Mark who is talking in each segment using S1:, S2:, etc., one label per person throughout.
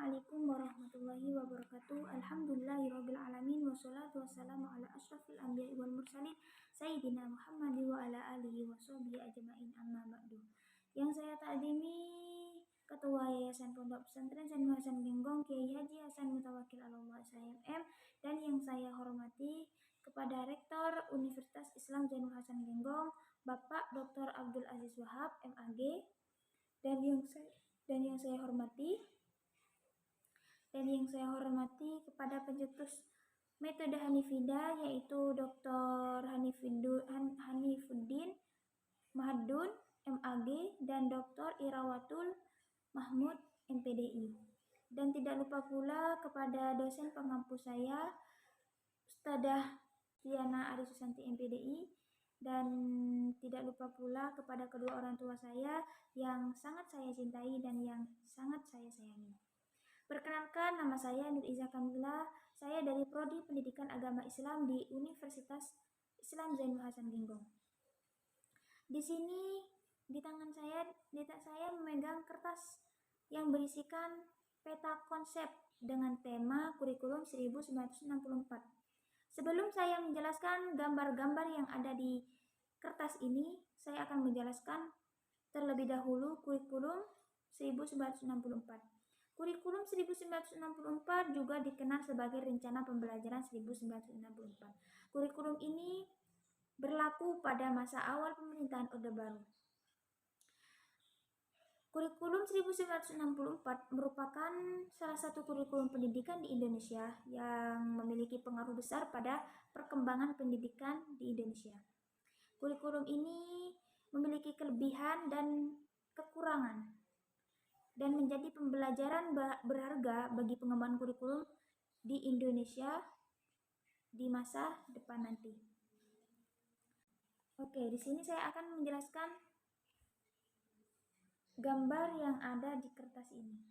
S1: Assalamualaikum warahmatullahi wabarakatuh. Alhamdulillahirabbil alamin wassalatu wassalamu ala asyrafil anbiya'i wal mursalin sayyidina Muhammad wa ala alihi washabihi ajmain, amma ba'du. Yang saya takdimi Ketua Yayasan Pondok Pesantren Zainul Hasan Genggong Kiai Haji Hasan Mutawakil Allah SHMM, dan yang saya hormati kepada Rektor Universitas Islam Zainul Hasan Genggong Bapak Dr. Abdul Aziz Wahab MAG, dan yang saya hormati kepada pencetus metode Hanifida, yaitu Dr. Hanifuddin Mahadun MAG dan Dr. Irawatul Mahmud MPDI. Dan tidak lupa pula kepada dosen pengampu saya Ustadzah Tiana Arisusanti MPDI, dan tidak lupa pula kepada kedua orang tua saya yang sangat saya cintai dan yang sangat saya sayangi. Perkenalkan, nama saya Nur Iza Kamila. Saya dari Prodi Pendidikan Agama Islam di Universitas Islam Zainul Hasan Genggong. Di sini di tangan saya memegang kertas yang berisikan peta konsep dengan tema kurikulum 1964. Sebelum saya menjelaskan gambar-gambar yang ada di kertas ini, saya akan menjelaskan terlebih dahulu kurikulum 1964. Kurikulum 1964 juga dikenal sebagai Rencana Pembelajaran 1964. Kurikulum ini berlaku pada masa awal pemerintahan Orde Baru. Kurikulum 1964 merupakan salah satu kurikulum pendidikan di Indonesia yang memiliki pengaruh besar pada perkembangan pendidikan di Indonesia. Kurikulum ini memiliki kelebihan dan kekurangan, dan menjadi pembelajaran berharga bagi pengembangan kurikulum di Indonesia di masa depan nanti. Oke, di sini saya akan menjelaskan gambar yang ada di kertas ini.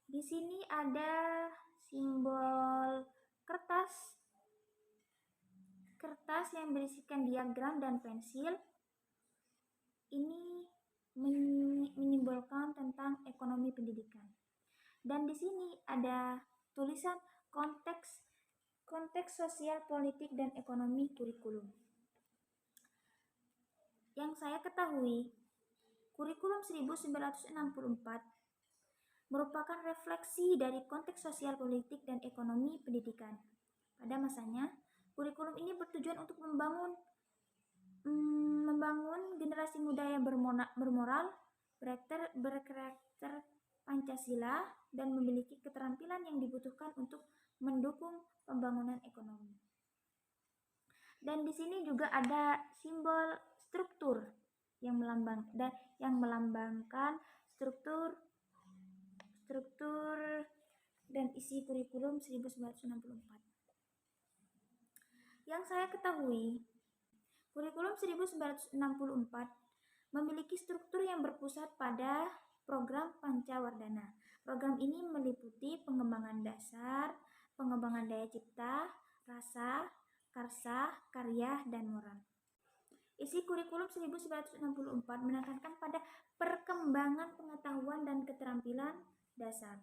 S1: Di sini ada simbol kertas yang berisikan diagram dan pensil. Ini menyimbolkan tentang ekonomi pendidikan. Dan di sini ada tulisan konteks sosial, politik, dan ekonomi kurikulum. Yang saya ketahui, kurikulum 1964 merupakan refleksi dari konteks sosial, politik, dan ekonomi pendidikan. Pada masanya, kurikulum ini bertujuan untuk membangun generasi muda yang bermoral, berkarakter Pancasila, dan memiliki keterampilan yang dibutuhkan untuk mendukung pembangunan ekonomi. Dan di sini juga ada simbol struktur yang melambangkan struktur dan isi kurikulum 1964. Yang saya ketahui, kurikulum 1964 memiliki struktur yang berpusat pada program Pancawardhana. Program ini meliputi pengembangan dasar, pengembangan daya cipta, rasa, karsa, karya, dan moral. Isi kurikulum 1964 menekankan pada perkembangan pengetahuan dan keterampilan dasar.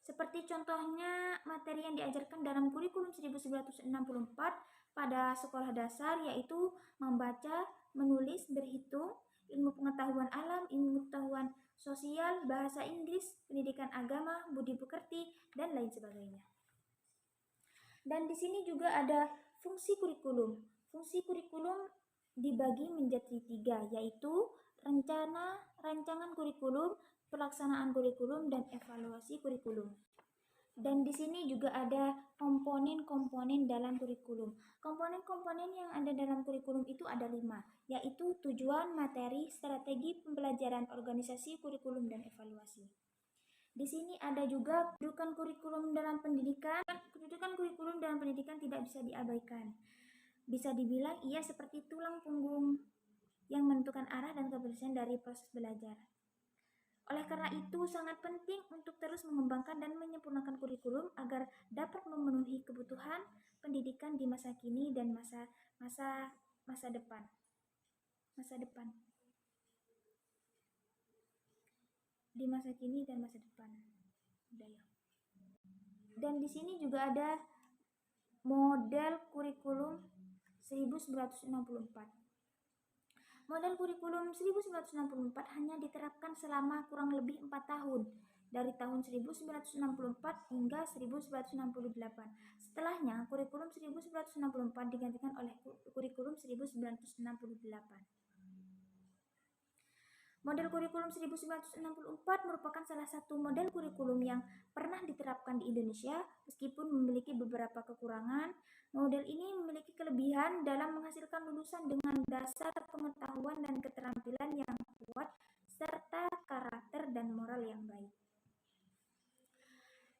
S1: Seperti contohnya materi yang diajarkan dalam kurikulum 1964 pada sekolah dasar, yaitu membaca, menulis, berhitung, ilmu pengetahuan alam, ilmu pengetahuan sosial, bahasa Inggris, pendidikan agama, budi pekerti, dan lain sebagainya. Dan di sini juga ada fungsi kurikulum. Fungsi kurikulum dibagi menjadi 3, yaitu rancangan kurikulum, pelaksanaan kurikulum, dan evaluasi kurikulum. Dan di sini juga ada komponen-komponen dalam kurikulum. Komponen-komponen yang ada dalam kurikulum itu ada 5, yaitu tujuan, materi, strategi pembelajaran, organisasi kurikulum, dan evaluasi. Di sini ada juga kedudukan kurikulum dalam pendidikan. Kedudukan kurikulum dalam pendidikan tidak bisa diabaikan. Bisa dibilang ia seperti tulang punggung yang menentukan arah dan keberhasilan dari proses belajar. Oleh karena itu, sangat penting untuk terus mengembangkan dan menyempurnakan kurikulum agar dapat memenuhi kebutuhan pendidikan di masa kini dan masa depan. Di masa kini dan masa depan. Dan di sini juga ada model kurikulum 1964. Model kurikulum 1964 hanya diterapkan selama kurang lebih 4 tahun, dari tahun 1964 hingga 1968. Setelahnya, kurikulum 1964 digantikan oleh kurikulum 1968. Model kurikulum 1964 merupakan salah satu model kurikulum yang pernah diterapkan di Indonesia, meskipun memiliki beberapa kekurangan. Model ini memiliki kelebihan dalam menghasilkan lulusan dengan dasar pengetahuan dan keterampilan yang kuat, serta karakter dan moral yang baik.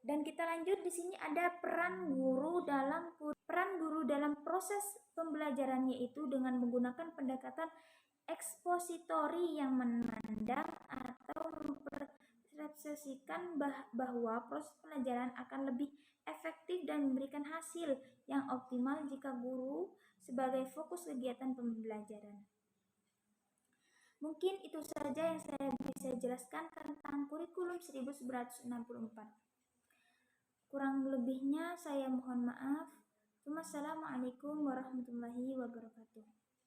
S1: Dan kita lanjut, di sini ada peran guru dalam proses pembelajaran, yaitu dengan menggunakan pendekatan ekspositori yang memandang atau mempersepsikan bahwa proses pelajaran akan lebih efektif dan memberikan hasil yang optimal jika guru sebagai fokus kegiatan pembelajaran. Mungkin itu saja yang saya bisa jelaskan tentang kurikulum 1964. Kurang lebihnya saya mohon maaf. Wassalamualaikum warahmatullahi wabarakatuh.